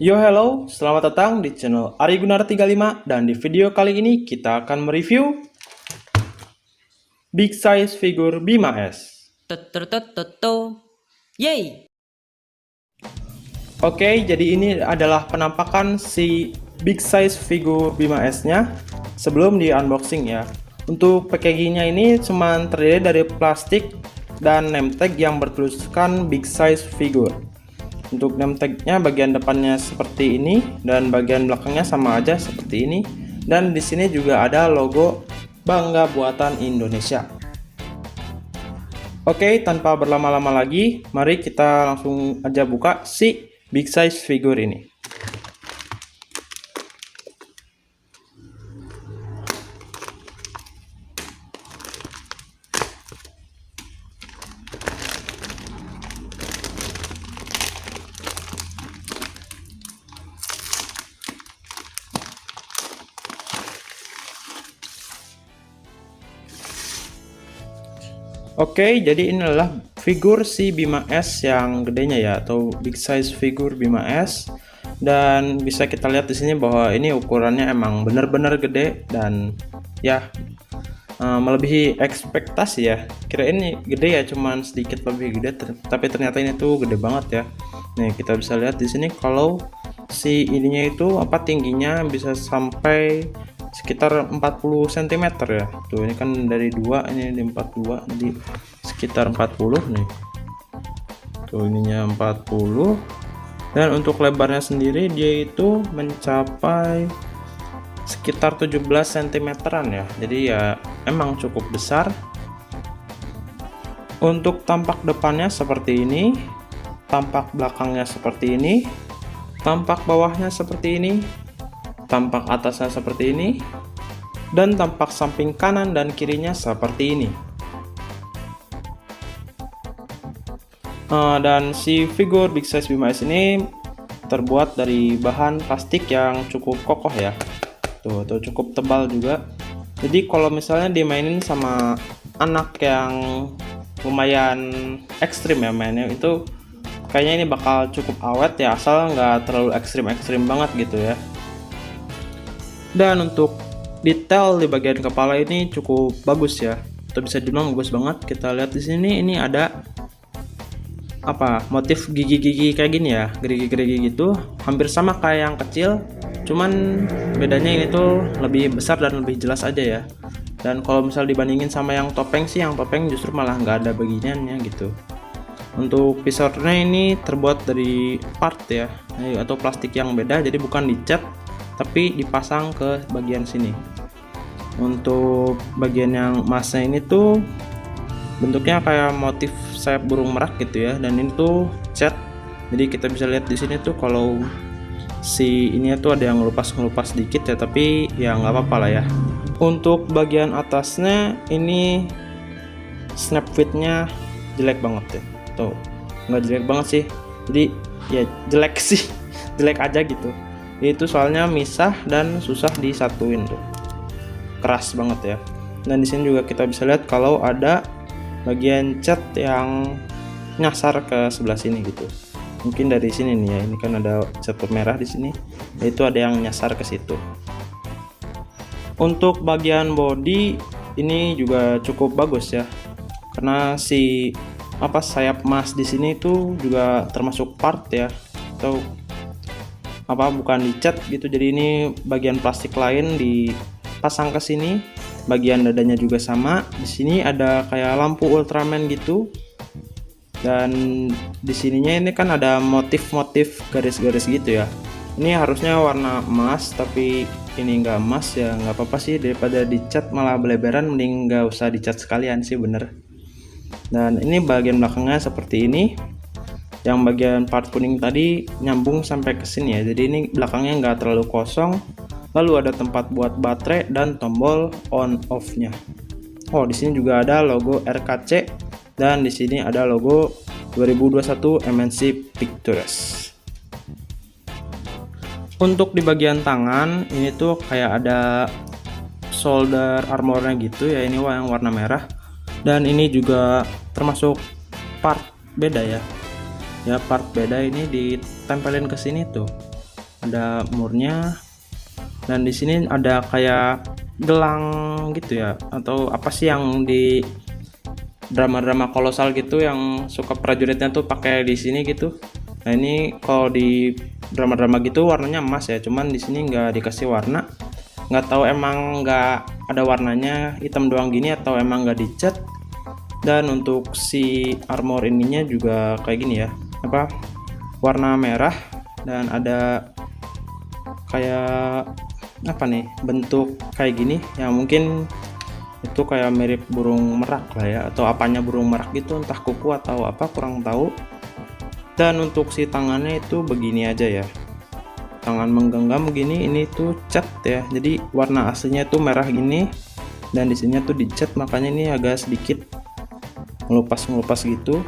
Yo hello, selamat datang di channel Ari Gunar 35 dan di video kali ini kita akan mereview Big Size Figure Bima S. Yay! Oke, jadi ini adalah penampakan si Big Size Figure Bima S-nya sebelum di unboxing ya. Untuk packagingnya ini cuma terdiri dari plastik dan name tag yang bertuliskan Big Size Figure. Untuk name tag-nya bagian depannya seperti ini dan bagian belakangnya sama aja seperti ini. Dan di sini juga ada logo Bangga Buatan Indonesia. Oke, tanpa berlama-lama lagi, mari kita langsung aja buka si Big Size Figure ini. Oke, jadi ini adalah figur si Bima S yang gedenya ya, atau big size figure Bima S. Dan bisa kita lihat di sini bahwa ini ukurannya emang benar-benar gede dan ya melebihi ekspektasi ya. Kira ini gede ya, cuman sedikit lebih gede, tapi ternyata ini tuh gede banget ya. Nih kita bisa lihat di sini kalau si ininya itu tingginya bisa sampai sekitar 40 cm ya. Tuh ini kan dari 2, ini di 42, jadi sekitar 40 nih. Tuh ininya 40. Dan untuk lebarnya sendiri dia itu mencapai sekitar 17 cm-an ya. Jadi ya emang cukup besar. Untuk tampak depannya seperti ini, tampak belakangnya seperti ini, tampak bawahnya seperti ini, tampak atasnya seperti ini, dan tampak samping kanan dan kirinya seperti ini. Dan si figur Big Size Bima S ini terbuat dari bahan plastik yang cukup kokoh ya. Tuh cukup tebal juga. Jadi kalau misalnya dimainin sama anak yang lumayan ekstrim ya mainnya, itu kayaknya ini bakal cukup awet ya, asal nggak terlalu ekstrim banget gitu ya. Dan untuk detail di bagian kepala ini cukup bagus ya, atau bisa dibilang bagus banget. Kita lihat di sini, ini ada motif gigi-gigi kayak gini ya, gerigi-gerigi gitu, hampir sama kayak yang kecil, cuman bedanya ini tuh lebih besar dan lebih jelas aja ya. Dan kalau misal dibandingin sama yang topeng sih, yang topeng justru malah nggak ada beginiannya gitu. Untuk visornya ini terbuat dari part ya, atau plastik yang beda, jadi bukan dicat tapi dipasang ke bagian sini. Untuk bagian yang emasnya ini tuh bentuknya kayak motif sayap burung merak gitu ya, dan ini tuh cat. Jadi kita bisa lihat di sini tuh kalau si ini tuh ada yang ngelupas dikit ya, tapi ya nggak apa-apa lah ya. Untuk bagian atasnya ini snap fitnya jelek banget ya. Tuh nggak jelek banget sih, jadi ya jelek sih, jelek aja gitu. Itu soalnya misah dan susah disatuin tuh, keras banget ya. Dan di sini juga kita bisa lihat kalau ada bagian cat yang nyasar ke sebelah sini gitu. Mungkin dari sini nih ya, ini kan ada cat merah di sini, yaitu ada yang nyasar ke situ. Untuk bagian body ini juga cukup bagus ya, karena si sayap emas di sini itu juga termasuk part ya, atau bukan dicat gitu. Jadi ini bagian plastik lain dipasang ke sini. Bagian dadanya juga sama. Di sini ada kayak lampu Ultraman gitu. Dan di sininya ini kan ada motif-motif garis-garis gitu ya. Ini harusnya warna emas, tapi ini enggak emas ya, nggak apa-apa sih, daripada dicat malah beleberan, mending nggak usah dicat sekalian sih, bener. Dan ini bagian belakangnya seperti ini. Yang bagian part kuning tadi nyambung sampai ke sini ya, jadi ini belakangnya nggak terlalu kosong. Lalu ada tempat buat baterai dan tombol on off-nya. Oh, di sini juga ada logo RKC dan di sini ada logo 2021 MNC Pictures. Untuk di bagian tangan ini tuh kayak ada shoulder armornya gitu ya, ini yang warna merah. Dan ini juga termasuk part beda ya. Ya part beda, ini ditempelin ke sini tuh. ada murnya, dan di sini ada kayak gelang gitu ya, atau apa sih yang di drama-drama kolosal gitu yang suka prajuritnya tuh pakai di sini gitu. Nah ini kalau di drama-drama gitu warnanya emas ya, cuman di sini nggak dikasih warna. Nggak tahu emang nggak ada warnanya, hitam doang gini, atau emang nggak dicat. Dan untuk si armor ininya juga kayak gini ya, apa, warna merah, dan ada kayak apa nih, bentuk kayak gini yang mungkin itu kayak mirip burung merak lah ya, atau apanya burung merak gitu, entah kuku atau apa, kurang tahu. Dan untuk si tangannya itu begini aja ya, tangan menggenggam begini, ini tuh cat ya, jadi warna aslinya tuh merah gini, dan di sini tuh dicat, makanya ini agak sedikit ngelupas gitu.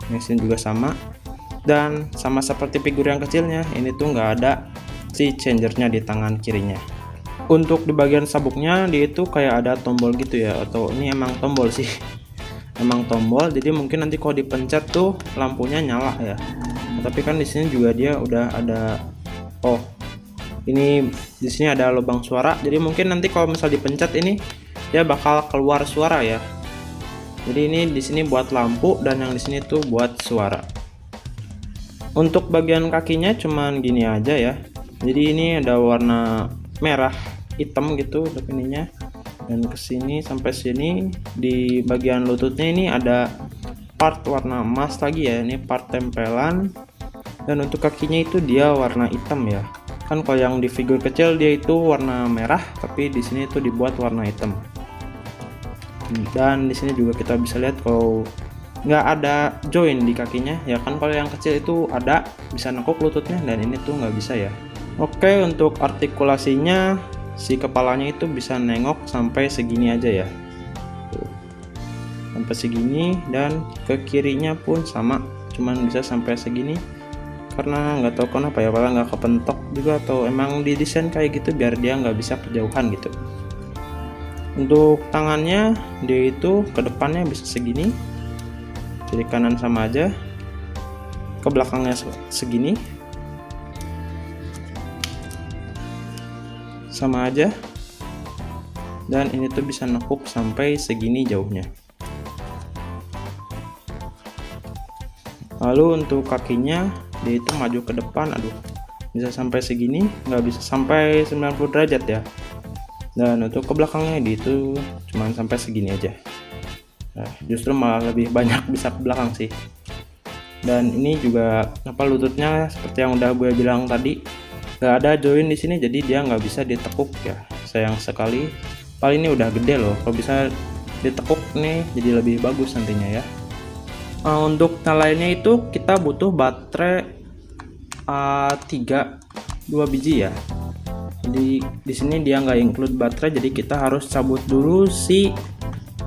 Yang sini juga sama, dan sama seperti figur yang kecilnya, ini tuh nggak ada si changernya di tangan kirinya. Untuk di bagian sabuknya dia itu kayak ada tombol gitu ya, atau ini emang tombol sih, emang tombol, jadi mungkin nanti kalau dipencet tuh lampunya nyala ya. Tapi kan di sini juga dia udah ada, oh ini di sini ada lubang suara, jadi mungkin nanti kalau misal dipencet ini dia bakal keluar suara ya. Jadi ini di sini buat lampu, dan yang di sini tuh buat suara. Untuk bagian kakinya cuman gini aja ya. Jadi ini ada warna merah hitam gitu ininya, dan kesini sampai sini di bagian lututnya ini ada part warna emas lagi ya, ini part tempelan. Dan untuk kakinya itu dia warna hitam ya. Kan kalau yang di figur kecil dia itu warna merah, tapi di sini itu dibuat warna hitam. Dan di sini juga kita bisa lihat kalau nggak ada join di kakinya ya, kan kalau yang kecil itu ada bisa nekuk lututnya, dan ini tuh nggak bisa ya. Oke, untuk artikulasinya si kepalanya itu bisa nengok sampai segini aja ya, tuh, sampai segini, dan ke kirinya pun sama, cuman bisa sampai segini. Karena nggak tahu kenapa ya, padahal nggak kepentok juga, atau emang didesain kayak gitu biar dia nggak bisa kejauhan gitu. Untuk tangannya dia itu ke depannya bisa segini, kiri kanan sama aja, ke belakangnya segini sama aja, dan ini tuh bisa nekuk sampai segini jauhnya. Lalu untuk kakinya dia itu maju ke depan, aduh, bisa sampai segini, nggak bisa sampai 90 derajat ya. Dan untuk ke belakangnya dia itu cuman sampai segini aja. Nah, justru malah lebih banyak bisa ke belakang sih. Dan ini juga apa, lututnya seperti yang udah gue bilang tadi, nggak ada join di sini, jadi dia nggak bisa ditekuk ya. Sayang sekali. Paling ini udah gede loh, kalau bisa ditekuk nih jadi lebih bagus nantinya ya. Untuk nyalainnya itu kita butuh baterai 2 biji ya. Jadi di sini dia nggak include baterai, jadi kita harus cabut dulu si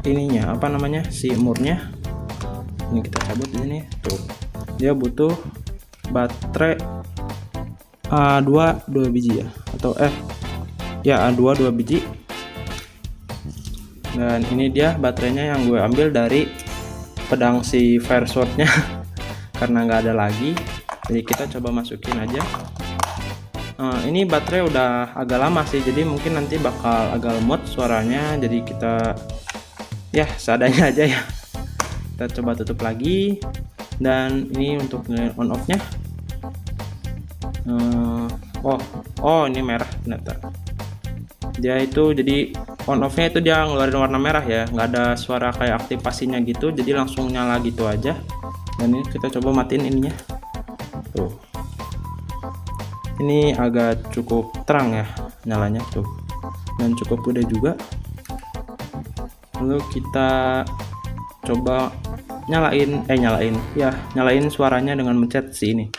ininya, apa namanya, si murnya. Ini kita cabut di sini tuh. Dia butuh baterai 2 biji ya, atau ya 2 biji. Dan ini dia baterainya yang gue ambil dari pedang si fire swordnya karena nggak ada lagi, jadi kita coba masukin aja. Ini baterai udah agak lama sih, jadi mungkin nanti bakal agak lemot suaranya, jadi kita ya seadanya aja ya. Kita coba tutup lagi, dan ini untuk on off nya. Oh ini merah ternyata. Dia itu jadi on off nya itu dia ngeluarin warna merah ya, nggak ada suara kayak aktivasinya gitu, jadi langsung nyala gitu aja. Dan ini kita coba matiin ininya tuh. Ini agak cukup terang ya nyalanya tuh, dan cukup gede juga. Lalu kita coba nyalain suaranya dengan mencet si ini.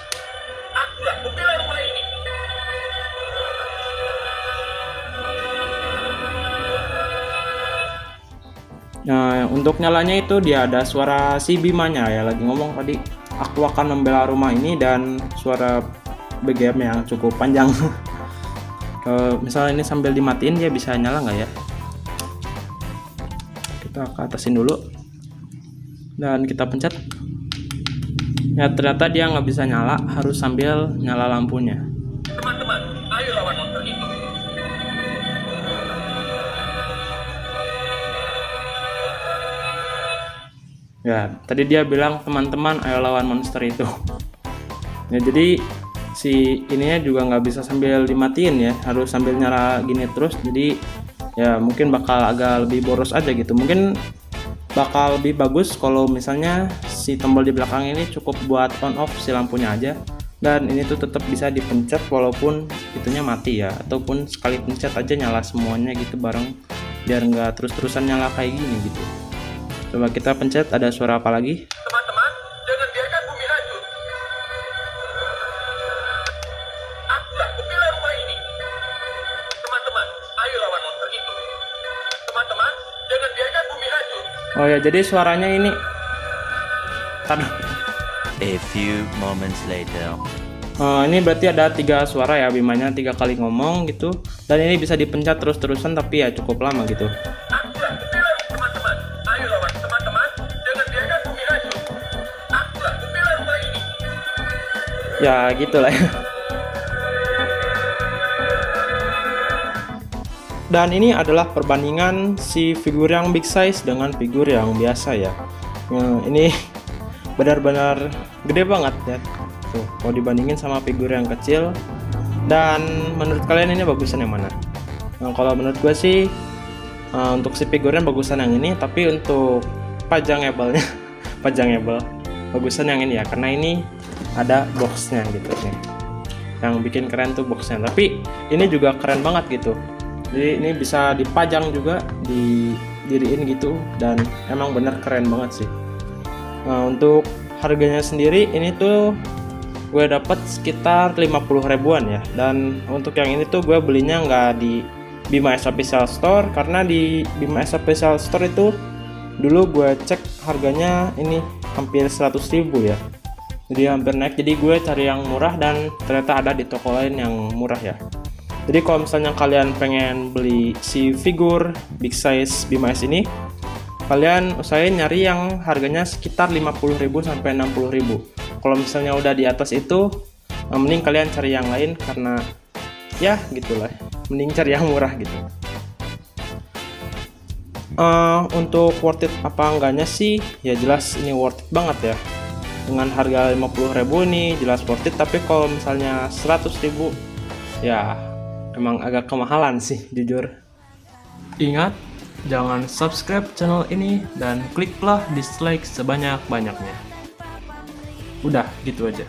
Nah, untuk nyalanya itu dia ada suara si Bimanya ya, lagi ngomong tadi, aku akan membela rumah ini, dan suara BGM yang cukup panjang. Kalau misalnya ini sambil dimatiin dia bisa nyala nggak ya? Kita ke atasin dulu dan kita pencet. Ya ternyata dia nggak bisa nyala, harus sambil nyala lampunya. Teman-teman, ayo lawan monster itu. Ya, tadi dia bilang teman-teman ayo lawan monster itu. Ya, jadi si ininya juga nggak bisa sambil dimatiin ya, harus sambil nyala gini terus. Jadi ya mungkin bakal agak lebih boros aja gitu. Mungkin bakal lebih bagus kalau misalnya si tombol di belakang ini cukup buat on off si lampunya aja, dan ini tuh tetap bisa dipencet walaupun itunya mati ya, ataupun sekali pencet aja nyala semuanya gitu bareng, biar nggak terus-terusan nyala kayak gini gitu. Coba kita pencet, ada suara apa lagi? Teman-teman, jangan biarkan bumi hancur. Aku tak kupilih rumah ini. Teman-teman, ayo lawan monster itu. Teman-teman, jangan biarkan bumi hancur. Oh ya, jadi suaranya ini Aduh. A few moments later. Ini berarti ada 3 suara ya, Bimanya 3 kali ngomong gitu, dan ini bisa dipencet terus-terusan tapi ya cukup lama gitu. Aku tak kupilih teman-teman. Ayo lawan teman-teman, jangan biarkan bumi hancur. Aku tak kupilih rumah ini. Ya gitulah ya. Dan ini adalah perbandingan si figur yang big size dengan figur yang biasa ya. Ini benar-benar gede banget ya. Tuh, kalau dibandingin sama figur yang kecil. Dan menurut kalian ini bagusan yang mana? Nah, kalau menurut gue sih untuk si figurnya bagusan yang ini, tapi untuk pajangable-nya pajangable bagusan yang ini ya, karena ini ada boxnya gitu nih. Yang bikin keren tuh boxnya. Tapi ini juga keren banget gitu. Jadi ini bisa dipajang juga, didiriin gitu, dan emang bener keren banget sih. Nah, untuk harganya sendiri ini tuh gue dapat sekitar 50 ribuan ya. Dan untuk yang ini tuh gue belinya nggak di Bima S Official Store, karena di Bima S Official Store itu dulu gue cek harganya ini hampir 100 ribu ya. Jadi hampir naik, jadi gue cari yang murah dan ternyata ada di toko lain yang murah ya. Jadi kalau misalnya kalian pengen beli si figur big size Bima S ini, kalian usahain nyari yang harganya sekitar 50.000 sampai 60.000. Kalau misalnya udah di atas itu, mending kalian cari yang lain, karena ya gitulah, mending cari yang murah gitu. Untuk worth it apa enggaknya sih, ya jelas ini worth it banget ya. Dengan harga 50.000 ini jelas worth it, tapi kalau misalnya 100.000 ya emang agak kemahalan sih jujur. Ingat, jangan subscribe channel ini dan kliklah dislike sebanyak-banyaknya. Udah gitu aja.